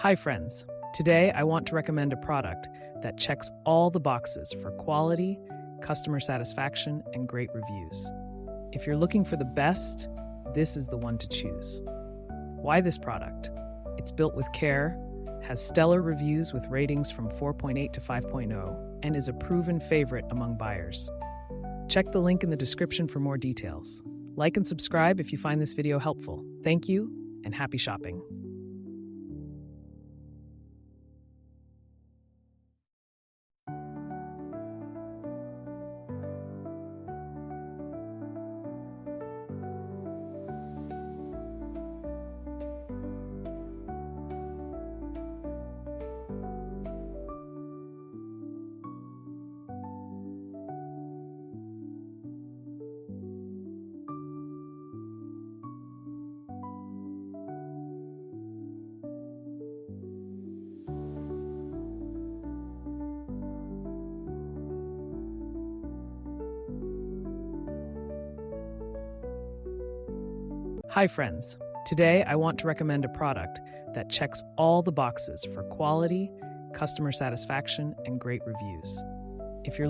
Hi friends, today I want to recommend a product that checks all the boxes for quality, customer satisfaction, and great reviews. If you're looking for the best, this is the one to choose. Why this product? It's built with care, has stellar reviews with ratings from 4.8 to 5.0, and is a proven favorite among buyers. Check the link in the description for more details. Like and subscribe if you find this video helpful. Thank you, and happy shopping. Hi friends, today I want to recommend a product that checks all the boxes for quality, customer satisfaction, and great reviews.